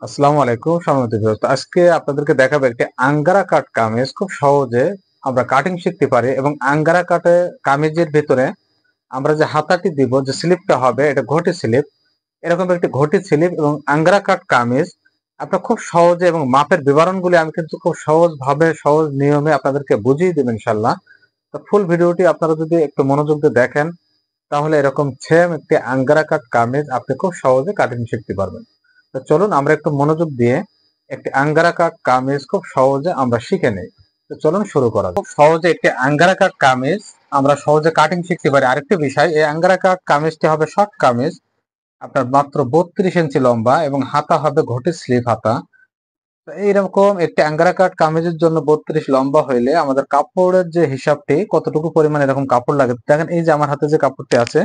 আসসালামু আলাইকুম সম্মানিত ভিউয়ার্স। আজকে আপনাদেরকে দেখাবো একটি আঙ্গারা কাট কামিজ খুব সহজে আমরা কাটিং শিখতে পারি এবং আঙ্গারা কাটে কামিজের ভিতরে আমরা যে হাতাটি দিব, যে স্লিপটা হবে এটা ঘটি স্লিপ, এরকম একটি ঘটি স্লিপ এবং আঙ্গারা কাট কামিজ আপনারা খুব সহজে এবং মাপের বিবরণগুলি আমি কিন্তু খুব সহজভাবে সহজ নিয়মে আপনাদেরকে বুঝিয়ে দেব ইনশাল্লাহ। তো ফুল ভিডিওটি আপনারা যদি একটু মনোযোগ দিয়ে দেখেন তাহলে এরকম সেম একটি আঙ্গারা কাট কামিজ আপনি খুব সহজে কাটিং শিখতে পারবেন। তো চলুন আমরা একটু মনোযোগ দিয়ে একটি আঙ্গারা কাট কামিজ খুব সহজে আমরা শিখে নেই। তো চলুন শুরু করা যাক। খুব সহজে একটি আঙ্গারা কাট কামিজ আমরা সহজে কাটিং শিখতে পারি। আরেকটি বিষয়, এই আঙ্গারা কাট কামিজটি হবে শর্ট কামিজ, আপনার মাত্র 32 ইঞ্চি লম্বা এবং হাতা হবে ঘটি স্লিভ হাতা। তো এইরকম একটি আঙ্গারা কাট কামিজের জন্য 32 লম্বা হইলে আমাদের কাপড়ের যে হিসাবটি কতটুকু পরিমাণ এরকম কাপড় লাগে দেখেন। এই যে আমার হাতে যে কাপড়টি আছে,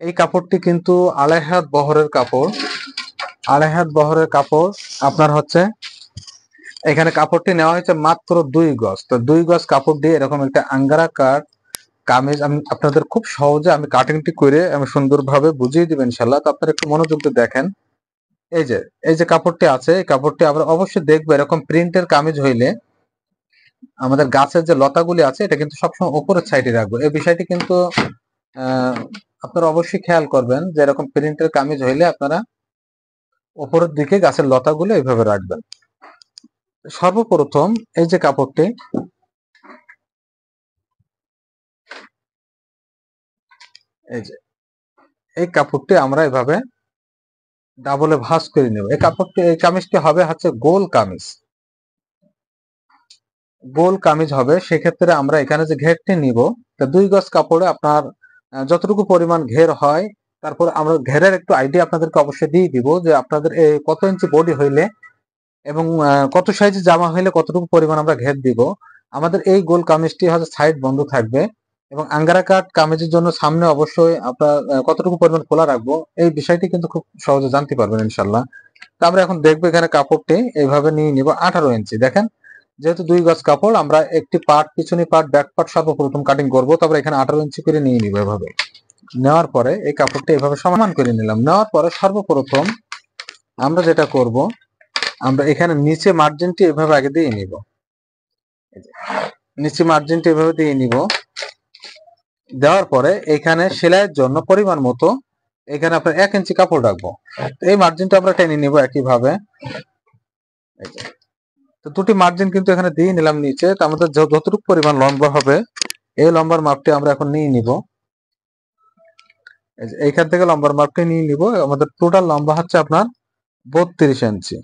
এই কাপড়টি কিন্তু আড়াই হাত বহরের কাপড়। আড়াই হাত বহরের কাপড় আপনার হচ্ছে, এখানে কাপড়টি নেওয়া হয়েছে মাত্র 2 গজ। তো 2 গজ কাপড় দিয়ে এরকম একটা আঙ্গারা কাট কামিজ আমি আপনাদের খুব সহজে আমি কাটিংটি করে আমি সুন্দরভাবে বুঝিয়ে দিবেন ইনশাল্লাহ। তো আপনারা একটু মনোযোগ দিয়ে দেখেন। এই যে কাপড়টি আছে, এই কাপড়টি আমরা অবশ্যই দেখবো এরকম প্রিন্টের কামিজ হইলে আমাদের গাছের যে লতাগুলি আছে এটা কিন্তু সবসময় উপরের সাইডে রাখবো। এই বিষয়টি কিন্তু আহ আপনারা অবশ্যই খেয়াল করবেন যে এরকম প্রিন্টের কামিজ হইলে আপনারা উপরের দিকে গাছের লতাগুলো এইভাবে রাখবেন। সর্বপ্রথম এই যে কাপড়টি, এই যে এই কাপড়টি আমরা এভাবে ডাবলে ভাঁজ করে নেব। এই কামিজটি হবে হচ্ছে গোল কামিজ। গোল কামিজ হবে, সেক্ষেত্রে আমরা এখানে যে ঘেরটি নিব, তা 2 গজ কাপড়ে আপনার যতটুকু পরিমাণ ঘের হয়, তারপর আমরা ঘেরের একটু আইডিয়া আপনাদেরকে অবশ্যই দিয়ে দিব যে আপনাদের কত ইঞ্চি বডি হইলে এবং কত সাইজে জামা হইলে কতটুকু পরিমাণ আমরা ঘের দিব। আমাদের এই গোল কামিজটি হচ্ছে সাইড বন্ধ থাকবে এবং আঙ্গারা কাট কামিজের জন্য সামনে অবশ্যই আপনার কতটুকু পরিমাণ খোলা রাখবো, এই বিষয়টি কিন্তু খুব সহজে জানতে পারবেন ইনশাল্লাহ। তো আমরা এখন দেখবো এখানে কাপড়টি এইভাবে নিয়ে নিব 18 ইঞ্চি। দেখেন, যেহেতু 2 গজ কাপড় আমরা একটি পার্ট পিছনে পার্ট ব্যাক পার্ট সর্বপ্রথম কাটিং করবো, তারপরে এখানে 18 ইঞ্চি করে নিয়ে নিব। এভাবে নেওয়ার পরে এই কাপড়টি এভাবে সমান করে নিলাম। নেওয়ার পরে সর্বপ্রথম আমরা যেটা করব, আমরা এখানে নিচে মার্জিনটি এভাবে আগে দিয়ে নিব। নিচে মার্জিনটি এভাবে দিয়ে নিব। দেওয়ার পরে এখানে সেলাইয়ের জন্য পরিমাণ মতো এখানে আপনার 1 ইঞ্চি কাপড় রাখবো। এই মার্জিনটা আমরা টেনে নিব একইভাবে। তো দুটি মার্জিন কিন্তু এখানে দিয়ে নিলাম নিচে। তো আমাদের যতটুকু পরিমাণ লম্বা হবে এই লম্বার মাপটি আমরা এখন নিয়ে নিব। এইখান থেকে লম্বার মাপটি নিয়ে নিব। আমাদের টোটাল লম্বা হচ্ছে আপনার 32 ইঞ্চি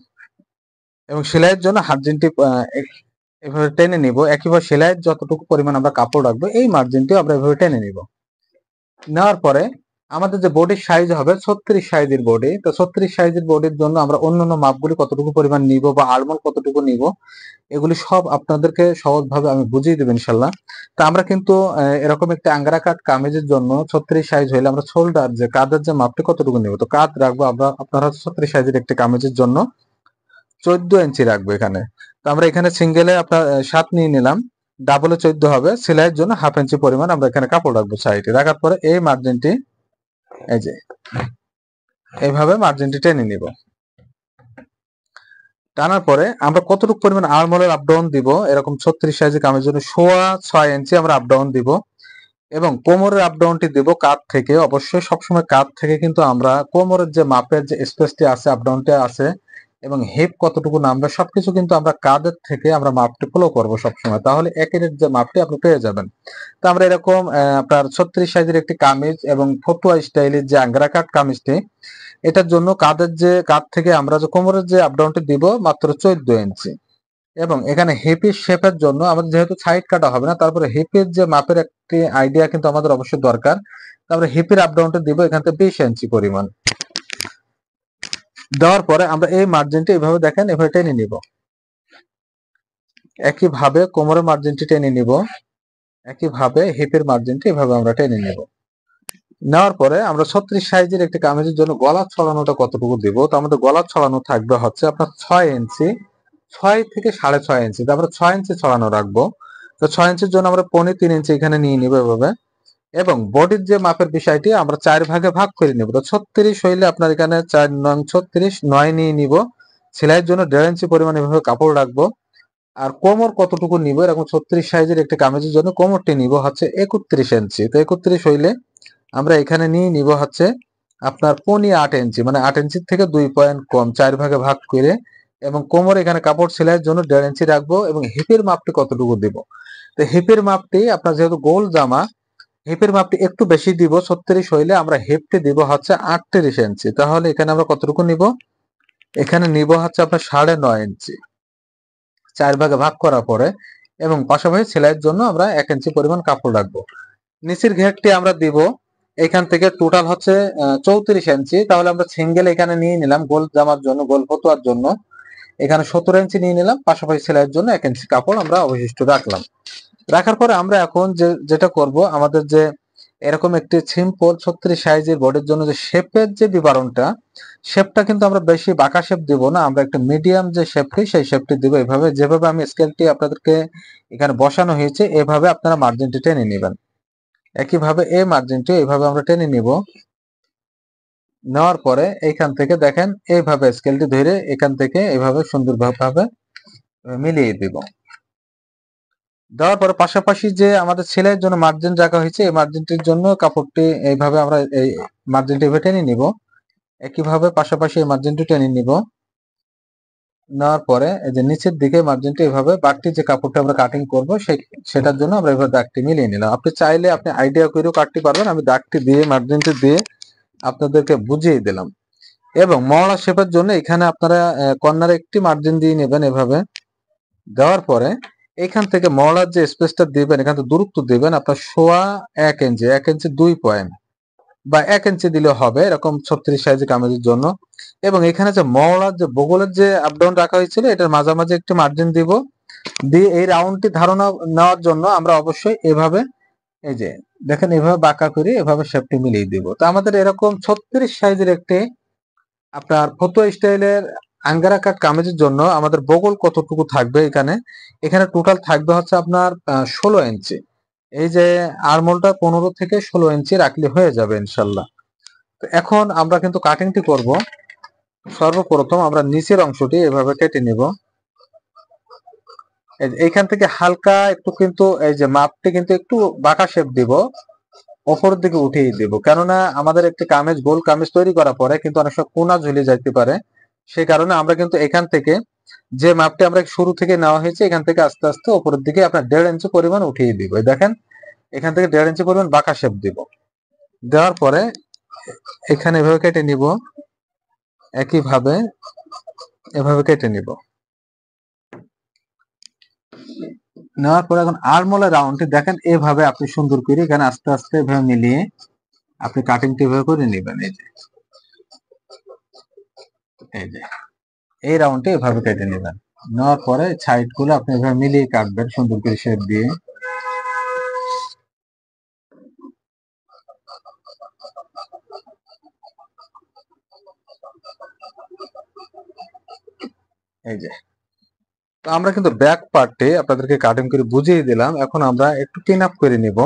এবং সেলাইয়ের জন্য মার্জিনটি এভাবে টেনে নিব। একইভাবে সেলাইয়ের যতটুকু পরিমাণ আমরা কাপড় রাখবো এই মার্জিনটি আমরা এভাবে টেনে নিব। নেওয়ার পরে আমাদের যে বডির সাইজ হবে 36 সাইজের বডি। তো 36 সাইজের বডির জন্য আমরা অন্যান্য মাপগুলি কতটুকু পরিমাণ নিব বা আলমোল কতটুকু নিব, এগুলি সব আপনাদেরকে সহজভাবে আমি বুঝিয়ে দেব ইনশাল্লাহ। তা আমরা কিন্তু এরকম একটা আঙ্গারা কাট কামিজের জন্য 36 সাইজ হইলে আমরা শোল্ডার যে কাঁধের যে মাপটি কতটুকু নিব, তো কাঁধ রাখবো আমরা আপনারা 36 সাইজের একটি কামিজের জন্য 14 ইঞ্চি রাখবো এখানে। তো আমরা এখানে সিঙ্গেলে আপনার 7 নিয়ে নিলাম, ডাবলে 14 হবে। সেলাইয়ের জন্য 1/2 ইঞ্চি পরিমাণ আমরা এখানে কাপড় রাখবো সাইডে। রাখার পরে এই মার্জিনটি এই যে এইভাবে মার্জিনটি টেনে নিব। টানার পরে আমরা কতটুকু পরিমাণ আর্মহোলের আপ ডাউন দিব, এরকম 36 সাইজের কামিজের জন্য 6.5 ইঞ্চি আমরা আপ ডাউন দিব এবং কোমরের আপ ডাউনটি দিব কাঁধ থেকে। অবশ্যই সবসময় কাঁধ থেকে কিন্তু আমরা কোমরের যে মাপের যে স্পেসটি আছে, আপ ডাউনটি আছে এবং হিপ কতটুকু নামবে সবকিছু কিন্তু আমরা কাঁধের থেকে আমরা মাপটি ফলো করব সবসময়, তাহলে একের যে মাপটি আপনি পেয়ে যাবেন। তো আমরা এরকম আপনার 36 সাইজের একটি কামিজ এবং ফতুয়া স্টাইলের যে আঙ্গারা কাট কামিজটি, এটার জন্য কাঁধ থেকে আমরা যে কোমরের যে আপ ডাউনটি দিব মাত্র 14 ইঞ্চি এবং এখানে হিপের শেপের জন্য আমাদের যেহেতু সাইড কাটা হবে না, তারপরে হিপের যে মাপের একটি আইডিয়া কিন্তু আমাদের অবশ্যই দরকার। তারপরে হিপের আপ ডাউনটা দিব এখান থেকে 20 ইঞ্চি পরিমাণ। দেওয়ার পরে আমরা এই মার্জিনটি এইভাবে দেখেন এভাবে টেনে নিব। একইভাবে কোমরের মার্জিনটি টেনে নিব, একইভাবে হিপের মার্জিনটি এভাবে আমরা টেনে নিব। নেওয়ার পরে আমরা 36 সাইজের একটি কামিজের জন্য গলা ছড়ানোটা কতটুকু দিব, তো আমাদের গলা ছড়ানো থাকবে হচ্ছে আপনার 6 ইঞ্চি, 6 থেকে 6.5 ইঞ্চি। আমরা 6 ইঞ্চি ছড়ানো রাখবো। তো 6 ইঞ্চির জন্য আমরা 3.25 ইঞ্চি এখানে নিয়ে নিব এভাবে এবং বডির যে মাপের বিষয়টি আমরা 4 ভাগে ভাগ করে নিব। তো 36 হইলে আপনার এখানে 4 নং 36 9 নিয়ে নিব সেলাইয়ের জন্য 1.5 ইঞ্চি পরিমাণ এভাবে কাপড় রাখবো। আর কোমর কতটুকু নিব, এরকম 36 সাইজের একটা কামিজের জন্য কোমরটি নিব হচ্ছে 31 ইঞ্চি। তো 31 হইলে আমরা এখানে নিয়ে নিব হচ্ছে আপনার 8 ইঞ্চি, মানে 8 ইঞ্চির থেকে 2 পয়েন্ট কম, 4 ভাগে ভাগ করে। এবং কোমর এখানে কাপড় সেলাইয়ের জন্য 1.5 ইঞ্চি রাখবো। এবং হিপের মাপটি কতটুকু দিব, তো হিপের মাপটি আপনার যেহেতু গোল জামা, হিপের মাপটি একটু বেশি দিব। 36 হইলে আমরা হিপটি দিব হচ্ছে 38 ইঞ্চি। তাহলে এখানে আমরা কতটুকু নিব, এখানে নিব হচ্ছে আপনার 9.5 ইঞ্চি, 4 ভাগে ভাগ করার পরে। এবং পাশাপাশি সেলাইয়ের জন্য আমরা 1 ইঞ্চি পরিমাণ কাপড় রাখবো। নিচের ঘেরটি আমরা দিব এখান থেকে টোটাল হচ্ছে 34 ইঞ্চি। তাহলে আমরা সিঙ্গেল এখানে নিয়ে নিলাম গোল জামার জন্য, গোল ফতুয়ার জন্য এখানে 17 ইঞ্চি নিয়ে নিলাম। পাশাপাশি সেলাইয়ের জন্য 1 ইঞ্চি কাপড় আমরা অবশিষ্ট রাখলাম। রাখার পরে আমরা এখন যেটা করব, আমাদের যে এরকম একটি সিম্পল 36 সাইজের বডির জন্য যে শেপের যে বিবরণটা, শেপটা কিন্তু আমরা বেশি বাঁকা শেপ দিব না, আমরা একটা মিডিয়াম যে শেপটি সেই শেপটি দিব। এইভাবে যেভাবে আমি স্কেলটি আপনাদেরকে এখানে বসানো হয়েছে এভাবে আপনারা মার্জিনটি টেনে নেবেন। একইভাবে এই মার্জিনটি এইভাবে আমরা টেনে নিব। নেওয়ার পরে এইখান থেকে দেখেন এইভাবে স্কেলটি ধরে এখান থেকে এইভাবে সুন্দরভাবে মিলিয়ে দিব। দেওয়ার পরে পাশাপাশি যে আমাদের সেলাইয়ের জন্য মার্জিন রাখা হয়েছে এই মার্জিনটির জন্য কাপড়টি এইভাবে আমরা এই মার্জিনটি টেনে নিব। একইভাবে পাশাপাশি এই মার্জিনটি টেনে নিব। নেওয়ার পরে এই যে নিচের দিকে মার্জিনটি এইভাবে বাড়তি যে কাপড়টা আমরা কাটিং করব সেটার জন্য আমরা এইভাবে দাগটি মিলিয়ে নিলাম। আপনি চাইলে আপনি আইডিয়া করেও কাটতে পারবেন, আমি দাগটি দিয়ে মার্জিনটি দিয়ে আপনাদেরকে বুঝিয়ে দিলাম। এবং মহড়া শেপের জন্য এখানে আপনারা কর্নারে একটি মার্জিন দিয়ে নেবেন। এভাবে দেওয়ার পরে এখান থেকে মহড়ার যে স্পেসটা দিবেন এখান থেকে দূরত্ব দিবেন আপনার 1.25 ইঞ্চি, 1 ইঞ্চি 2 পয়েন্ট বা 1 ইঞ্চি দিলে হবে এরকম 36 সাইজের কামিজের জন্য। এবং এখানে যে মহড়ার যে বগলের যে আপডাউন রাখা হয়েছিল এটার মাঝামাঝি একটি মার্জিন দিব। দিয়ে এই রাউন্ডটি ধারণা নেওয়ার জন্য আমরা অবশ্যই এভাবে এই যে দেখেন এভাবে বাঁকা করে এভাবে শেপটি মিলিয়ে দিব। তো আমাদের এরকম 36 সাইজের একটি আপনার ফতুয়া স্টাইলের আঙ্গারা কাট কামিজের জন্য আমাদের বগল কতটুকু থাকবে, এখানে এখানে টোটাল থাকবে হচ্ছে আপনার 16 ইঞ্চি। এই যে আরমোলটা 15 থেকে 16 ইঞ্চি রাখলে হয়ে যাবে ইনশাল্লাহ। তো এখন আমরা কিন্তু কাটিংটি করব। সর্বপ্রথম আমরা নিচের অংশটি এভাবে কেটে নিব। এইখান থেকে হালকা একটু কিন্তু এই যে মাপটি কিন্তু একটু বাঁকা শেপ দিব, উপরের দিকে উঠিয়ে দিব। কেননা আমাদের একটি কামিজ গোল কামিজ তৈরি করার পরে কিন্তু অনেক সময় কোনা ঝুলে যাইতে পারে, সেই কারণে আমরা কিন্তু এখান থেকে যে মাপটি আমরা শুরু থেকে নেওয়া হয়েছে এখান থেকে আস্তে আস্তে উপরের দিকে আপনার 1.5 ইঞ্চি পরিমাণ উঠিয়ে দিব। দেখেন এখান থেকে 1.5 ইঞ্চি পরিমাণ বাঁকা শেপ দিব। দেওয়ার পরে এখানে এভাবে কেটে নিব, একইভাবে এভাবে কেটে নিব। নেওয়ার পরে এখন আর্মহোলের রাউন্ডটি দেখেন এভাবে আপনি সুন্দর করে এখানে আস্তে আস্তে এভাবে মিলিয়ে আপনি কাটিংটি এভাবে করে নেবেন। এই যে এই রাউন্ডটি এভাবে কেটে নেবেন। নেওয়ার পরে সাইড গুলো আপনি এভাবে মিলিয়ে কাটবেন সুন্দর করে শেপ দিয়ে। এই যে তো আমরা কিন্তু ব্যাক পার্টে আপনাদেরকে কাটিং করে বুঝিয়ে দিলাম। এখন আমরা একটু ক্লিন আপ করে নিব।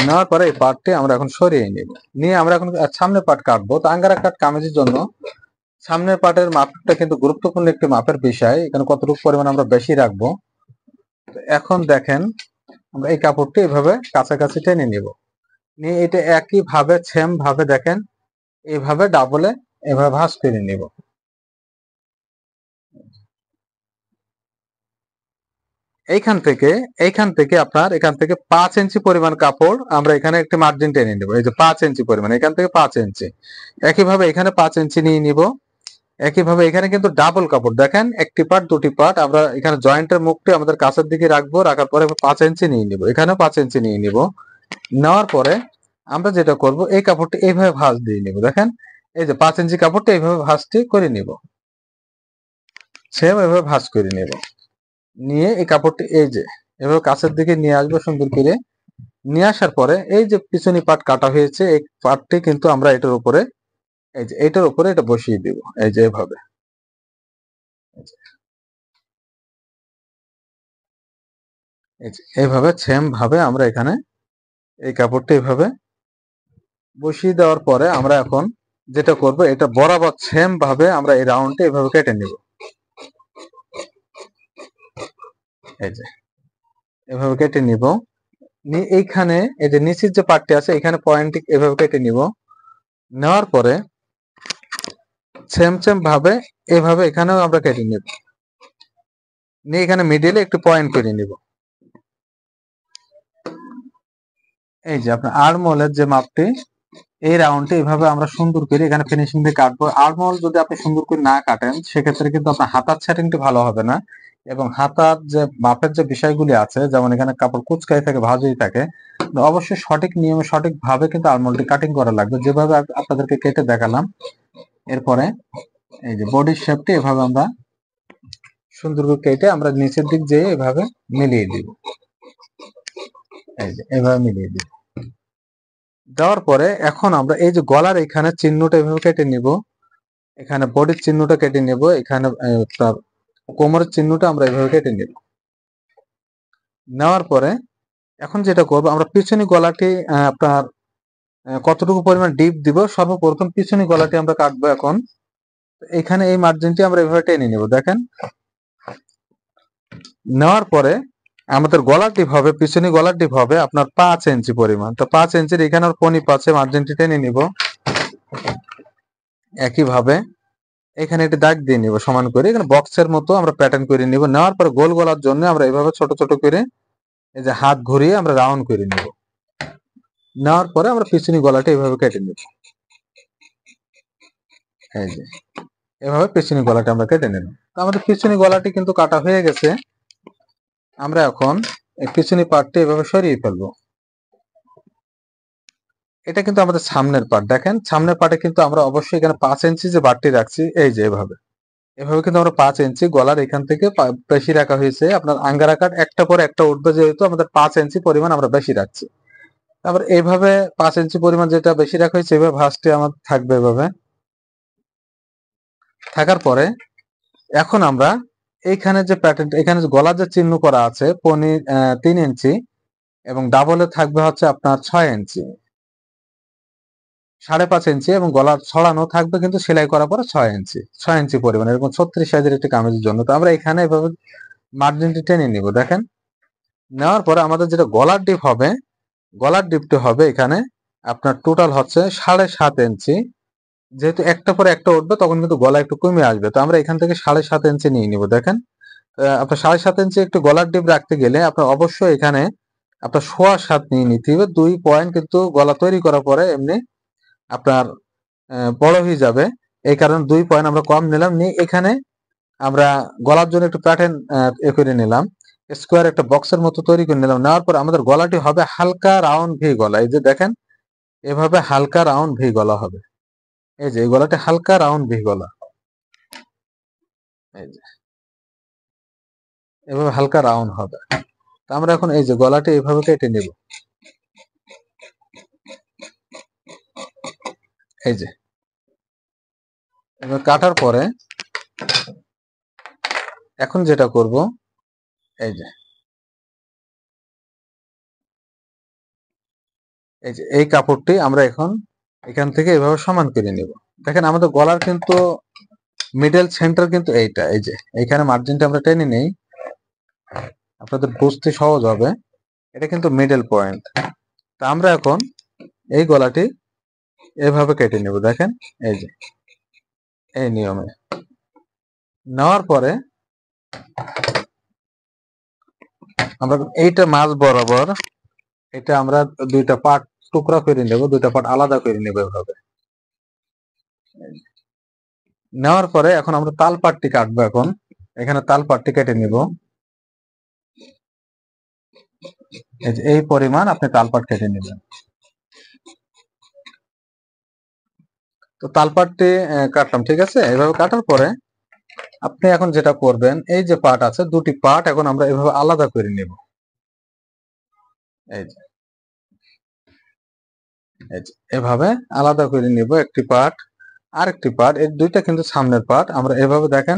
নেওয়ার পরে এই পার্টটি আমরা এখন সরিয়ে নিব। নিয়ে আমরা এখন সামনের পার্ট কাটবো। তো আঙ্গারা কাট কামিজের জন্য সামনের পার্টের মাপটা কিন্তু গুরুত্বপূর্ণ একটি মাপের বিষয়। এখানে কতটুকু পরিমাণ আমরা বেশি রাখবো। এখন দেখেন আমরা এই কাপড়টি এভাবে কাছাকাছি টেনে নিব। নিয়ে এটা একই ভাবে সেম ভাবে দেখেন এইভাবে ডাবলে এভাবে ভাঁজ করে নিব। এইখান থেকে আপনার এখান থেকে 5 ইঞ্চি পরিমাণ কাপড় আমরা এখানে একটা মার্জিন টেনে নিব। এই যে 5 ইঞ্চি পরিমাণ, এখান থেকে 5 ইঞ্চি। একইভাবে এখানে 5 ইঞ্চি নিয়ে নিব। একইভাবে এখানে কিন্তু ডাবল কাপড় দেখেন, একটি পার্ট দুটি পার্ট আমরা এখানে জয়েন্টের মুখটি আমাদের কাছের দিকে রাখবো। রাখার পরে 5 ইঞ্চি নিয়ে নিব, এখানেও 5 ইঞ্চি নিয়ে নিব। নেওয়ার পরে আমরা যেটা করব এই কাপড়টি এইভাবে ভাঁজ দিয়ে নিব। দেখেন এই যে 5 ইঞ্চি কাপড়টা এইভাবে ভাঁজটি করে নিব, সেম এভাবে ভাঁজ করে নেব। নিয়ে এই কাপড়টি এই যে এভাবে কাছের দিকে নিয়ে আসবো সুন্দর করে। নিয়ে আসার পরে এই যে পিছনি পার্ট কাটা হয়েছে এই পার্টটি কিন্তু আমরা এটার উপরে এই যে এটার উপরে এটা বসিয়ে দিব। এই যে এভাবে এইভাবে সেম ভাবে আমরা এখানে এই কাপড়টা এইভাবে বসিয়ে দেওয়ার পরে আমরা এখন যেটা করব, এটা বরাবর সেম ভাবে আমরা এই রাউন্ডটা এভাবে কেটে নিব। এই যে এভাবে কেটে নিব। এইখানে এই যে নিচের যে পার্টটি আছে এখানে পয়েন্ট এভাবে কেটে নিব। নেওয়ার পরে সেম সেম ভাবে এভাবে এখানেও আমরা কেটে নিব, নিয়ে এখানে মিডিলে একটু পয়েন্ট করে নিব। এই যে আপনার আর্মহোলের যে মাপটি, এই রাউন্ডটি এভাবে আমরা সুন্দর করে এখানে ফিনিশিং দিয়ে কাটবো। আর্মহোল যদি আপনি সুন্দর করে না কাটেন সেক্ষেত্রে কিন্তু আপনার হাতার সেটিংটি ভালো হবে না, এবং হাতার যে মাপের যে বিষয়গুলি আছে, যেমন এখানে কাপড় কুচকাই থাকে, ভাঁজই থাকে, তো অবশ্যই সঠিক নিয়মে সঠিক ভাবে কিন্তু আর্মহোলটি কাটিং করা লাগবে, যেভাবে আপনাদেরকে কেটে দেখালাম। এরপরে এই যে বডির শেপটি এভাবে আমরা সুন্দর করে কেটে আমরা নিচের দিক যেয়ে এভাবে মিলিয়ে দিব। এই যে এভাবে মিলিয়ে দিব। দেওয়ার পরে এখন আমরা এই যে গলার এখানে চিহ্নটা এভাবে কেটে নিব, এখানে বডির চিহ্নটা কেটে নেব, এখানে তার কোমরের চিহ্নটা আমরা এভাবে কেটে নেব। নেওয়ার পরে এখন যেটা করব, আমরা পিছনে গলাটি আপনার কতটুকু পরিমাণ ডিপ দিব, সর্বপ্রথম পিছনে গলাটি আমরা কাটবো। এখন এখানে এই মার্জিনটি আমরা এভাবে টেনে নেব, দেখেন। নেওয়ার পরে আমাদের গলার ডিপ হবে, পিছনে গলার ডিপ হবে আপনার 5 ইঞ্চি পরিমাণ। তো 5 ইঞ্চির এখানে পনি পাচ্ছে মার্জিনটি টেনে নিব। একইভাবে এখানে একটি দাগ দিয়ে নিব সমান করে, এখানে বক্সের মতো আমরা প্যাটার্ন করে নিব। নেওয়ার পরে গোল গলার জন্য আমরা এভাবে ছোট ছোট করে এই যে হাত ঘুরিয়ে আমরা রাউন্ড করে নিব। নেওয়ার পরে আমরা পিছনি গলাটা এভাবে কেটে নিব। এই যে এভাবে পিছনি গলাটা আমরা কেটে নিলাম। তো আমাদের পিছনি গলাটি কিন্তু কাটা হয়ে গেছে। আমরা এখন এই পিছনি পার্টটি এভাবে সরিয়ে ফেলবো। এটা কিন্তু আমাদের সামনের পার্ট, দেখেন সামনের পার্টে কিন্তু আমরা অবশ্যই এখানে 5 ইঞ্চি যে বাড়তি রাখছি, এই যে এভাবে এভাবে কিন্তু আমরা 5 ইঞ্চি গলার এখান থেকে বেশি রাখা হয়েছে। আপনার আঙ্গারা কাট একটা পরে একটা উঠবে, যেহেতু আমাদের 5 ইঞ্চি পরিমাণ আমরা বেশি রাখছি। তারপর এইভাবে 5 ইঞ্চি পরিমাণ যেটা বেশি রাখা হয়েছে, এভাবে ভাঁজটি আমার থাকবে। এভাবে থাকার পরে এখন আমরা এইখানে যে প্যাটার্ন, এখানে যে গলার যে চিহ্ন করা আছে পনি 3 ইঞ্চি, এবং ডাবলে থাকবে হচ্ছে আপনার 6 ইঞ্চি, 5.5 ইঞ্চি, এবং গলার ছড়ানো থাকবে কিন্তু সেলাই করার পরে 6 ইঞ্চি, 6 ইঞ্চি পরিমাণ, এরকম 36 সাইজের একটি কামিজের জন্য। তো আমরা এখানে এভাবে মার্জিনটি টেনে নিব, দেখেন। নেওয়ার পরে আমাদের যেটা গলার ডিপ হবে, গলার ডিপটি হবে এখানে আপনার টোটাল হচ্ছে 7.5 ইঞ্চি। যেহেতু একটা পরে একটা উঠবে তখন কিন্তু গলা একটু কমে আসবে, তো আমরা এখান থেকে 7.5 ইঞ্চি নিয়ে নিব, দেখেন। আপনার 7.5 ইঞ্চি একটু গলার ডিপ রাখতে গেলে আপনার অবশ্যই এখানে আপনার 7.25 নিয়ে নিতে হবে। 2 পয়েন্ট কিন্তু গলা তৈরি করার পরে এমনি আপনার বড় হয়ে যাবে, এই কারণে 2 পয়েন্ট আমরা কম নিলাম। নিয়ে এখানে আমরা গলার জন্য একটু প্যাটার্ন করে নিলাম, স্কোয়ার একটা বক্সের মতো তৈরি করে নিলাম। নেওয়ার পর আমাদের গলাটি হবে হালকা রাউন্ড ভি গলা, এই যে দেখেন এভাবে হালকা রাউন্ড ভি গলা হবে। এই যে এই গলাটি হালকা রাউন্ড ভি গলা, এই যে এভাবে হালকা রাউন্ড হবে। তো আমরা এখন এই যে গলাটি এইভাবে কেটে নিব। এই যে এবার কাটার পরে এখন যেটা করব, এই যে এই যে এই কাপড়টি আমরা এখন এখান থেকে এভাবে সমান করে নিব। দেখেন আমাদের গলার কিন্তু মিডল সেন্টার কিন্তু এইটা, এই যে এইখানে মার্জিনটা আমরা টেনে নেই, আপনাদের বুঝতে সহজ হবে। এটা কিন্তু মিডল পয়েন্ট। তা আমরা এখন এই গলাটি এভাবে কেটে নেব, দেখেন এই যে এই নিয়মে। নেওয়ার পরে আমরা এইটা মাঝ বরাবর এটা আমরা দুইটা পার্ট টুকরা করে নেব, দুইটা পার্ট আলাদা করে নেব এভাবে। নেওয়ার পরে এখন আমরা তাল পাটটি কাটবো। এখন এখানে তাল পাটটি কেটে নিব, এই পরিমাণ আপনি তাল পাট কেটে নেবেন। তো তাল পাটটি কাটলাম, ঠিক আছে। এভাবে কাটার পরে আপনি এখন যেটা করবেন, এই যে পার্ট আছে দুটি পার্ট এখন আমরা এভাবে আলাদা করে নেব। এই যে এভাবে আলাদা করে নিব একটি পার্ট আর একটি পার্ট, এই দুইটা কিন্তু সামনের পার্ট। আমরা এভাবে দেখেন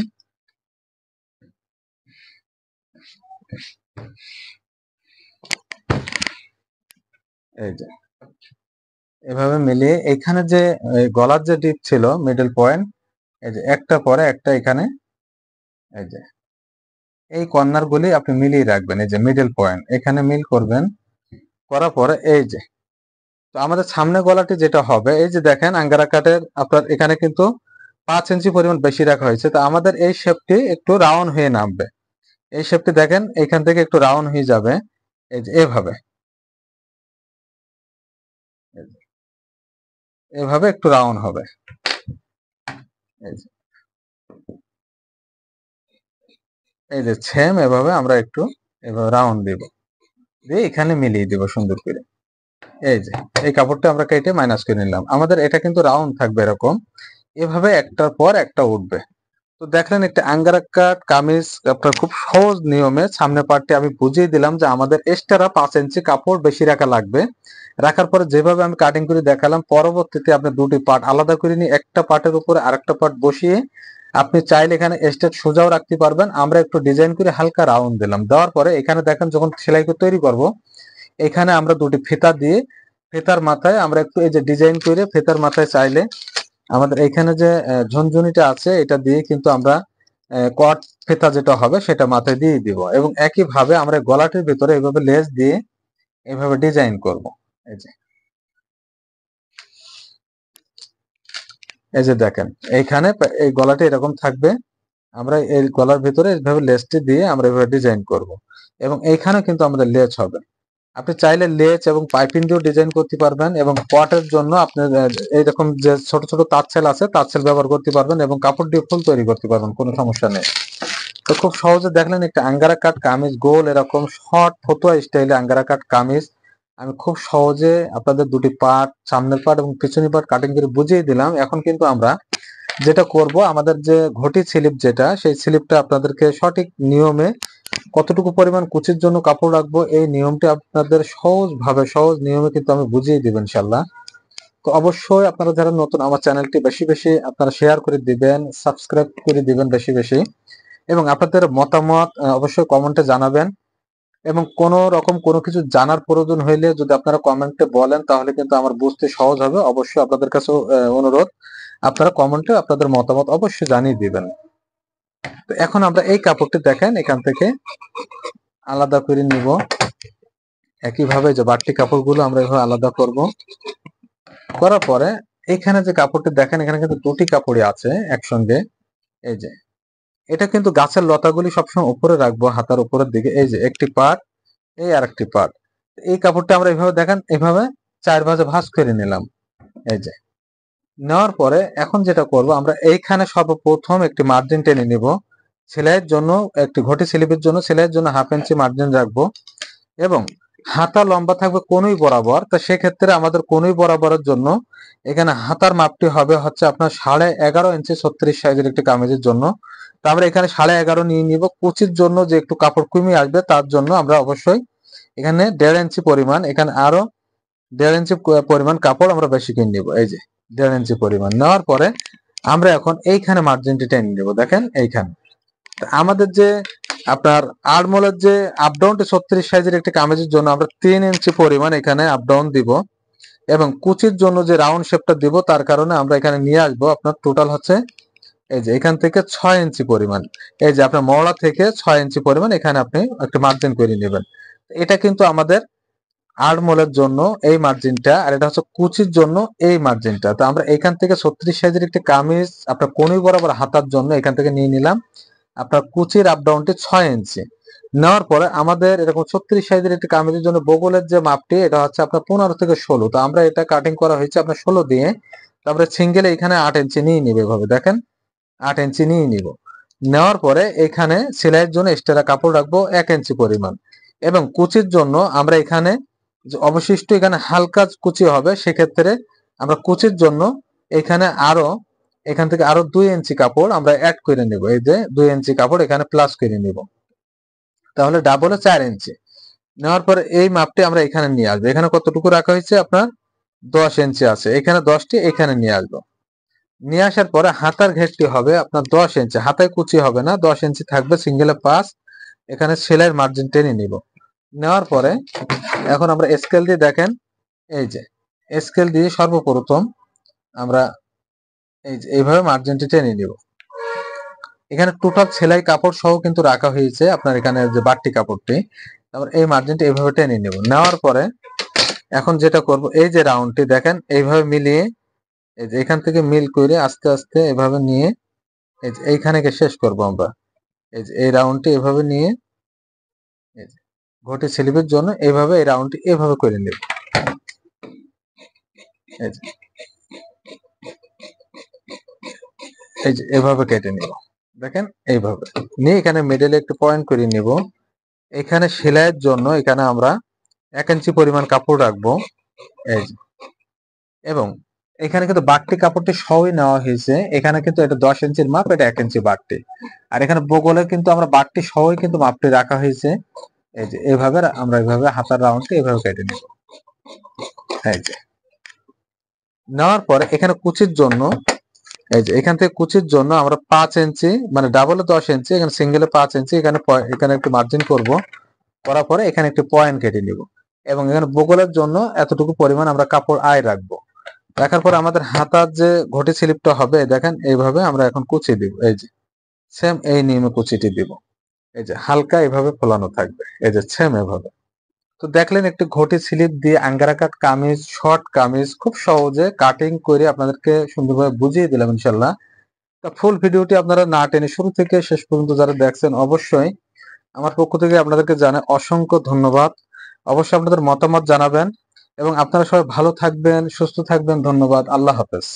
এই যে এভাবে মিলিয়ে এখানে যে গলার যে ডিপ ছিল মিডল পয়েন্ট, এই যে একটা পরে একটা এখানে, এই যে এই কর্নার গুলি আপনি মিলিয়ে রাখবেন। এই যে মিডল পয়েন্ট এখানে মিল করবেন, করার পরে এই যে, তো আমাদের সামনে গলাটি যেটা হবে, এই যে দেখেন আঙ্গারা কাটের আপনার এখানে কিন্তু 5 ইঞ্চি পরিমাণ বেশি রাখা হয়েছে। তো আমাদের এই শেপটি একটু রাউন্ড হয়ে নামবে। এই শেপটি দেখেন এখান থেকে একটু রাউন্ড হয়ে যাবে, এই যে এভাবে, এভাবে একটু রাউন্ড হবে। এই যে, এই যে সেম এভাবে আমরা একটু এভাবে রাউন্ড দিব, দিয়ে এখানে মিলিয়ে দিব সুন্দর করে। এই যে এই কাপড়টা আমরা কেটে মাইনাস করে নিলাম, আমাদের এটা কিন্তু রাউন্ড থাকবে এরকম, এভাবে একটার পর একটা উঠবে। তো দেখলেন একটা আঙ্গারা কাট কামিজ আপনার খুব সহজ নিয়মে সামনে পার্টটি আমি বুঝিয়ে দিলাম যে আমাদের এক্সট্রা 5 ইঞ্চি কাপড় বেশি রাখা লাগবে। রাখার পরে যেভাবে আমি কাটিং করে দেখালাম, পরবর্তীতে আপনি দুটি পার্ট আলাদা করে নিয়ে একটা পার্টের উপরে আরেকটা পার্ট বসিয়ে আপনি চাইলে এখানে স্ট্রেট সোজাও রাখতে পারবেন। আমরা একটু ডিজাইন করে হালকা রাউন্ড দিলাম, দেওয়ার পরে এখানে দেখেন যখন সেলাই করে তৈরি করব, এখানে আমরা দুটি ফিতা দিয়ে ফিতার মাথায় আমরা একটু এই যে ডিজাইন করে ফিতার মাথায় চাইলে আমাদের এখানে যে ঝুনঝুনিটা আছে এটা দিয়ে কিন্তু আমরা কট ফিতা যেটা হবে সেটা মাথায় দিয়ে দিব, এবং একই ভাবে আমরা গলাটির ভিতরে এইভাবে লেস দিয়ে এইভাবে ডিজাইন করব। এই যে, এই যে দেখেন এইখানে এই গলাটি এরকম থাকবে, আমরা এই গলার ভিতরে এইভাবে লেসটি দিয়ে আমরা এইভাবে ডিজাইন করব, এবং এইখানে কিন্তু আমাদের লেস হবে। আপনি চাইলে লেস এবং পাইপিং দিয়েও ডিজাইন করতে পারবেন, এবং কটের জন্য আপনি এইরকম যে ছোট ছোট তাঁতসেল আছে তাঁতসেল ব্যবহার করতে পারবেন, এবং কাপড় দিয়ে ফুল তৈরি করতে পারবেন, কোনো সমস্যা নেই। তো খুব সহজে দেখলেন একটা আঙ্গারা কাট কামিজ, গোল এরকম শর্ট ফতুয়া স্টাইলে আঙ্গারা কাট কামিজ আমি খুব সহজে আপনাদের দুটি পার্ট, সামনের পার্ট এবং পিছনের পার্ট কাটিং করে বুঝিয়ে দিলাম। এখন কিন্তু আমরা যেটা করব, আমাদের যে ঘটি স্লিপ যেটা, সেই স্লিপটা আপনাদেরকে সঠিক নিয়মে কতটুকু পরিমাণ কুচির জন্য কাপড় রাখবো এই নিয়মটি আপনাদের সহজ নিয়মে কিন্তু আমি বুঝিয়ে দিব ইনশাল্লাহ। তো অবশ্যই আপনারা যারা নতুন আমার চ্যানেলটি বেশি বেশি আপনারা শেয়ার করে দিবেন, সাবস্ক্রাইব করে দিবেন বেশি বেশি, এবং আপনাদের মতামত অবশ্যই কমেন্টে জানাবেন। এবং কোনো রকম কোনো কিছু জানার প্রয়োজন হইলে যদি আপনারা কমেন্টে বলেন তাহলে কিন্তু আমার বুঝতে সহজ হবে। অবশ্যই আপনাদের কাছে অনুরোধ, আপনারা কমেন্টে আপনাদের মতামত অবশ্যই জানিয়ে দিবেন। তো এখন আমরা এই কাপড়টি দেখেন এখান থেকে আলাদা করে নিব, একইভাবে যে বাড়তি কাপড়গুলো আমরা এভাবে আলাদা করব। করার পরে এখানে যে কাপড়টি দেখেন এখানে কিন্তু দুটি কাপড়ই আছে একসঙ্গে। এই যে এটা কিন্তু গাছের লতাগুলি সবসময় উপরে রাখবো হাতার উপরের দিকে, এই যে একটি পার্ট, এই আর একটি পার্ট। এই কাপড়টা আমরা এইভাবে দেখেন এইভাবে 4 ভাঁজে ভাঁজ করে নিলাম। এই যে নেওয়ার পরে এখন যেটা করব, আমরা এইখানে সর্বপ্রথম একটি মার্জিন টেনে নিব। সেলাইয়ের জন্য একটি ঘটি স্লিপের জন্য সেলাইয়ের জন্য 1/2 ইঞ্চি মার্জিন রাখবো, এবং হাতা লম্বা থাকবে কনুই বরাবর। তা সেক্ষেত্রে আমাদের কনুই বরাবরের জন্য এখানে হাতার মাপটি হবে হচ্ছে আপনার 11.5 ইঞ্চি 36 সাইজের একটি কামিজের জন্য। তা আমরা এখানে 11.5 নিয়ে নিব। কুচির জন্য যে একটু কাপড় কমে আসবে তার জন্য আমরা অবশ্যই এখানে 1.5 ইঞ্চি পরিমাণ, এখানে আরো 1.5 ইঞ্চি পরিমাণ কাপড় আমরা বেশি কিনে নিব। এই যে 1.5 ইঞ্চি পরিমাণ নেওয়ার পরে আমরা এখন এইখানে মার্জিনটি টেনে নিব। দেখেন এইখানে আমাদের যে আপনার আড়মোলের যে আপডাউনটি 36 সাইজের একটি কামিজের জন্য আমরা 3 ইঞ্চি পরিমাণ এখানে আপডাউন দিব, এবং কুচির জন্য যে রাউন্ড শেপটা দিব তার কারণে আমরা এখানে নিয়ে আসবো আপনার টোটাল হচ্ছে এই যে এখান থেকে 6 ইঞ্চি পরিমাণ। এই যে আপনার মওড়া থেকে 6 ইঞ্চি পরিমাণ এখানে আপনি একটা মার্জিন করে নেবেন। এটা কিন্তু আমাদের আড়মোলের জন্য এই মার্জিনটা, আর এটা হচ্ছে কুচির জন্য এই মার্জিনটা। তো আমরা এখান থেকে 36 সাইজের একটি কামিজ আপনার কনুই বরাবর হাতার জন্য এখান থেকে নিয়ে নিলাম আপনার কুচির আপ ডাউনটি 6 ইঞ্চি। নেওয়ার পরে আমাদের এরকম 36 সাইজের একটি কামিজের জন্য বগলের যে মাপটি এটা হচ্ছে আপনার 15 থেকে 16। তো আমরা এটা কাটিং করা হয়েছে আপনার 16 দিয়ে। তারপরে সিঙ্গেলে এখানে 8 ইঞ্চি নিয়ে নিবে, এভাবে দেখেন 8 ইঞ্চি নিয়ে নিব। নেওয়ার পরে এখানে সেলাইয়ের জন্য এক্সট্রা কাপড় রাখবো 1 ইঞ্চি পরিমাণ, এবং কুচির জন্য আমরা এখানে যে অবশিষ্ট এখানে হালকা কুচি হবে, সেক্ষেত্রে আমরা কুচির জন্য এখানে আরো এখান থেকে আরো 2 ইঞ্চি কাপড় আমরা অ্যাড করে নেব। এই যে 2 ইঞ্চি কাপড় এখানে প্লাস করে নিব, তাহলে ডাবলে 4 ইঞ্চি। নেওয়ার পরে এই মাপটি আমরা এখানে নিয়ে আসবো। এখানে কতটুকু রাখা হয়েছে আপনার 10 ইঞ্চি আছে, এখানে 10টি এখানে নিয়ে আসবো। নিয়ে আসার পরে হাতার ঘেরটি হবে আপনার 10 ইঞ্চি, হাতায় কুচি হবে না, 10 ইঞ্চি থাকবে, সিঙ্গেলে 5। এখানে সেলাইয়ের মার্জিন টেনে নিব। নেওয়ার পরে এখন আমরা স্কেল দিয়ে দেখেন এই যে স্কেল দিয়ে সর্বপ্রথম আমরা এইভাবে মার্জিনটি টেনে নিব। এখানে টোটাল সেলাই কাপড় সহ কিন্তু রাখা হয়েছে আপনার এখানে যে বাড়তি কাপড়টি। তারপর এই মার্জিনটি এইভাবে টেনে নেব। নেওয়ার পরে এখন যেটা করব, এই যে রাউন্ডটি দেখেন এইভাবে মিলিয়ে এই যে এখান থেকে মিল করে আস্তে আস্তে এভাবে নিয়ে এই যে এইখানে শেষ করব আমরা। এই যে এই রাউন্ডটি এভাবে নিয়ে এই যে ঘটি স্লিপের জন্য এইভাবে এই রাউন্ডটি এভাবে করে নেব। এই যে এভাবে কেটে নিব। দেখেন এইভাবে নিয়ে এখানে মিডলে একটু পয়েন্ট করে নিব। এখানে সেলাইয়ের জন্য এখানে আমরা 1 ইঞ্চি পরিমাণ কাপড় রাখবো। এই যে এবং এখানে কিন্তু বাড়তি কাপড়টি সহই নেওয়া হয়েছে। এখানে কিন্তু এটা 10 ইঞ্চির মাপ, এটা 1 ইঞ্চি বাড়তি। আর এখানে বগলে কিন্তু আমরা বাড়তি সহই কিন্তু মাপটি রাখা হয়েছে। এই যে এইভাবে আমরা এইভাবে হাতার রাউন্ডটি এইভাবে কেটে নিব। এই যে নেওয়ার পরে এখানে কুচির জন্য এই যে এখান থেকে কুচির জন্য আমরা 5 ইঞ্চি মানে ডাবলে 10 ইঞ্চি, এখানে সিঙ্গেলে 5 ইঞ্চি, এখানে একটু মার্জিন করব। করার পরে এখানে একটি পয়েন্ট কেটে নিব এবং এখানে বগলের জন্য এতটুকু পরিমাণ আমরা কাপড় আয় রাখবো। রাখার পর আমাদের হাতার যে ঘটি স্লিপটা হবে দেখেন এইভাবে আমরা এখন কুচি দিব। এই যে সেম এই নিয়মে কুচিটি দিব। এই যে হালকা এইভাবে ফোলানো থাকবে। এই যে সেম এভাবে। তো দেখলেন একটি ঘটি স্লিপ দিয়ে আঙ্গারা কাট কামিজ, শর্ট কামিজ খুব সহজে কাটিং করে আপনাদেরকে সুন্দরভাবে বুঝিয়ে দিলাম ইনশাল্লাহ। তা ফুল ভিডিওটি আপনারা না টেনে শুরু থেকে শেষ পর্যন্ত যারা দেখছেন অবশ্যই আমার পক্ষ থেকে আপনাদেরকে জানাই অসংখ্য ধন্যবাদ। অবশ্যই আপনাদের মতামত জানাবেন এবং আপনারা সবাই ভালো থাকবেন, সুস্থ থাকবেন। ধন্যবাদ। আল্লাহ হাফেজ।